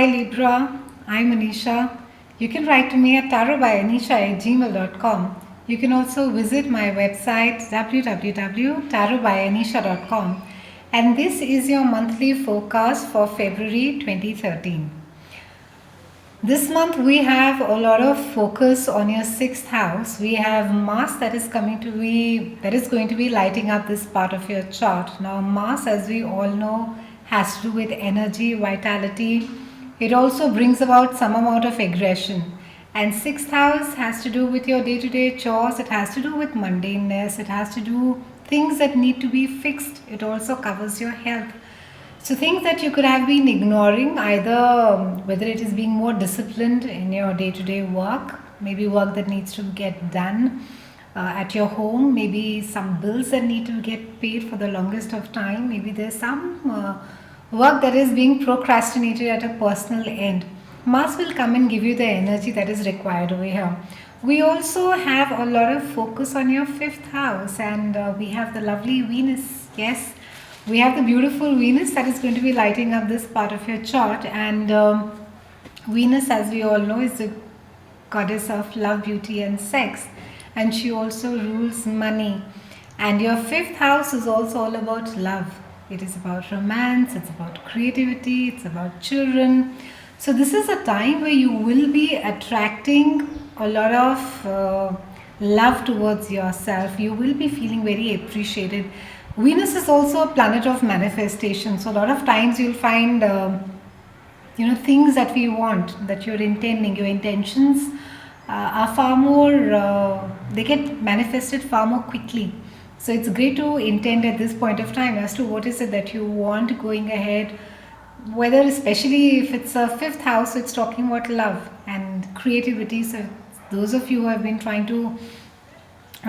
Hi Libra, I'm Anisha. You can write to me at tarotbyanisha@gmail.com. You can also visit my website www.tarotbyanisha.com. And this is your monthly forecast for February 2013. This month we have a lot of focus on your sixth house. We have Mars that is going to be lighting up this part of your chart. Now Mars, as we all know, has to do with energy, vitality. It also brings about some amount of aggression. And sixth house has to do with your day-to-day chores. It has to do with mundaneness. It has to do things that need to be fixed. It also covers your health. So things that you could have been ignoring, either whether it is being more disciplined in your day-to-day work, maybe work that needs to get done at your home, maybe some bills that need to get paid for the longest of time, maybe there's some work that is being procrastinated at a personal end. Mars will come and give you the energy that is required over here. We also have a lot of focus on your fifth house, and we have the lovely Venus. Yes, we have the beautiful Venus that is going to be lighting up this part of your chart. And Venus, as we all know, is the goddess of love, beauty, and sex, and she also rules money. And your fifth house is also all about love. It is about romance, it's about creativity, it's about children. So, this is a time where you will be attracting a lot of love towards yourself. You will be feeling very appreciated. Venus is also a planet of manifestation. So, a lot of times you'll find things that we want, that you're intending, your intentions are far more they get manifested far more quickly. So it's great to intend at this point of time as to what is it that you want going ahead, whether, especially if it's a fifth house, it's talking about love and creativity. So those of you who have been trying to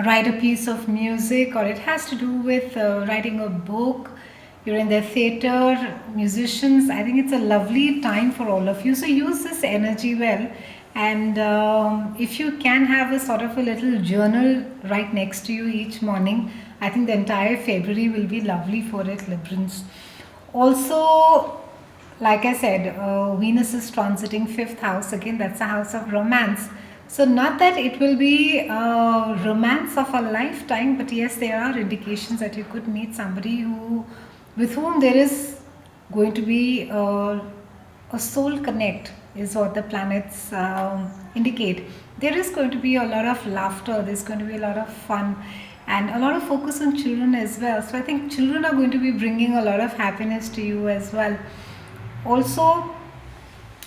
write a piece of music, or it has to do with writing a book, you're in the theater, musicians, I think it's a lovely time for all of you. So use this energy well. And if you can have a sort of a little journal right next to you each morning, I think the entire February will be lovely for it, Librans. Also, like I said, Venus is transiting fifth house. Again, that's a house of romance. So, not that it will be a romance of a lifetime, but yes, there are indications that you could meet somebody with whom there is going to be a soul connect, is what the planets indicate. There is going to be a lot of laughter, there's going to be a lot of fun, and a lot of focus on children as well. So I think children are going to be bringing a lot of happiness to you as well. Also,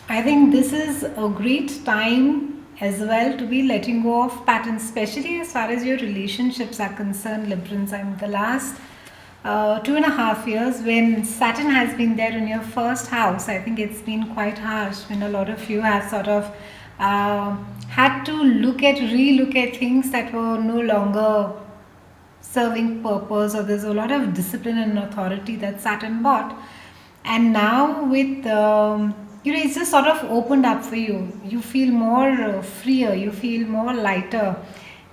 I think this is a great time as well to be letting go of patterns, especially as far as your relationships are concerned, Librans. I mean, the last 2.5 years, when Saturn has been there in your first house, I think it's been quite harsh when a lot of you have sort of had to relook at things that were no longer serving purpose, or there's a lot of discipline and authority that Saturn brought. And now with it's just sort of opened up for you. You feel more freer, you feel more lighter.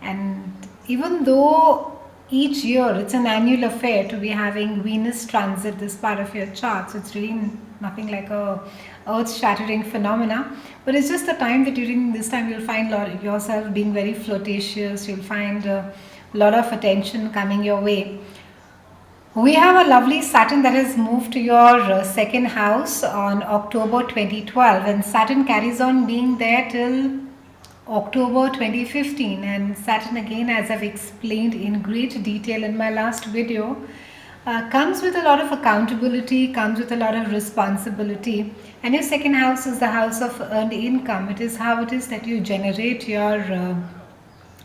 And even though each year it's an annual affair to be having Venus transit this part of your chart, so it's really nothing like a earth shattering phenomena, but it's just the time that during this time you'll find yourself being very flirtatious. You'll find a lot of attention coming your way. We have a lovely Saturn that has moved to your second house on October 2012, and Saturn carries on being there till October 2015. And Saturn, again, as I've explained in great detail in my last video, comes with a lot of accountability, comes with a lot of responsibility. And your second house is the house of earned income. It is how it is that you generate your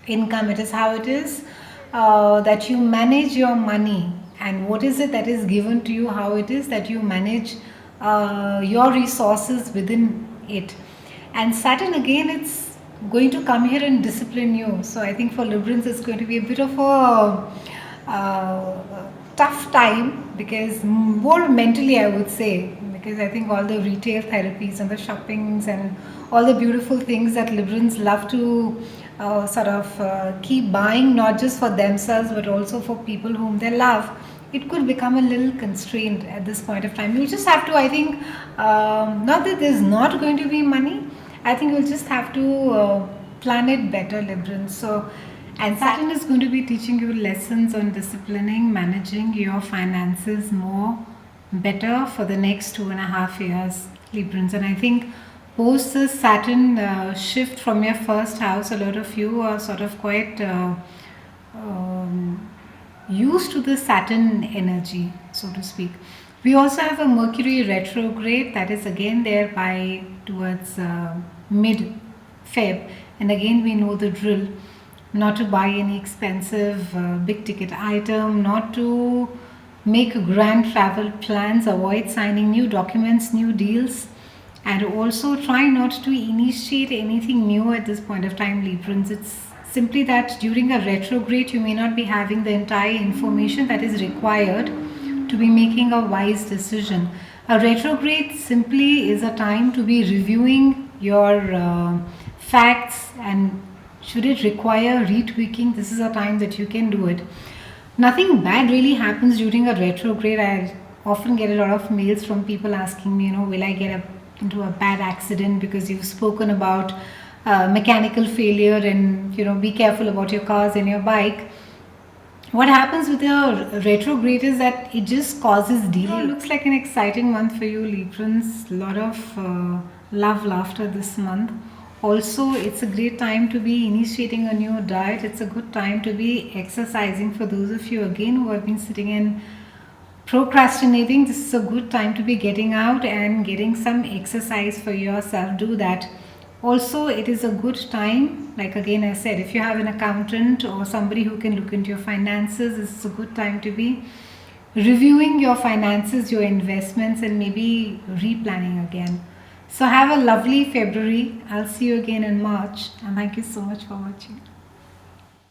income. It is how it is that you manage your money, and what is it that is given to you, how it is that you manage your resources within it. And Saturn, again, it's going to come here and discipline you. So I think for Librans it's going to be a bit of a tough time, because more mentally, I would say, because I think all the retail therapies and the shoppings and all the beautiful things that Librans love to keep buying, not just for themselves but also for people whom they love, it could become a little constrained at this point of time. You'll just have to, I think, not that there's not going to be money, I think you'll just have to plan it better, Librans. So, and Saturn is going to be teaching you lessons on disciplining, managing your finances more better for the next 2.5 years, Librans. And I think post the Saturn shift from your first house, a lot of you are sort of quite used to the Saturn energy, so to speak. We also have a Mercury retrograde that is again there by towards mid Feb, and again we know the drill: not to buy any expensive big ticket item, not to make grand travel plans, avoid signing new documents, new deals, and also try not to initiate anything new at this point of time, Librans. It's simply that during a retrograde you may not be having the entire information that is required to be making a wise decision. A retrograde simply is a time to be reviewing your facts, and should it require retweaking, this is a time that you can do it. Nothing bad really happens during a retrograde. I often get a lot of mails from people asking me, will I get into a bad accident because you've spoken about mechanical failure, and be careful about your cars and your bike. What happens with the retrograde is that it just causes delay. Looks like an exciting month for you, Librans. A lot of love, laughter this month. Also, it's a great time to be initiating a new diet. It's a good time to be exercising. For those of you again who have been sitting and procrastinating, this is a good time to be getting out and getting some exercise for yourself. Do that. Also, it is a good time, like again I said, if you have an accountant or somebody who can look into your finances, this is a good time to be reviewing your finances, your investments, and maybe replanning again. So have a lovely February. I'll see you again in March, and thank you so much for watching.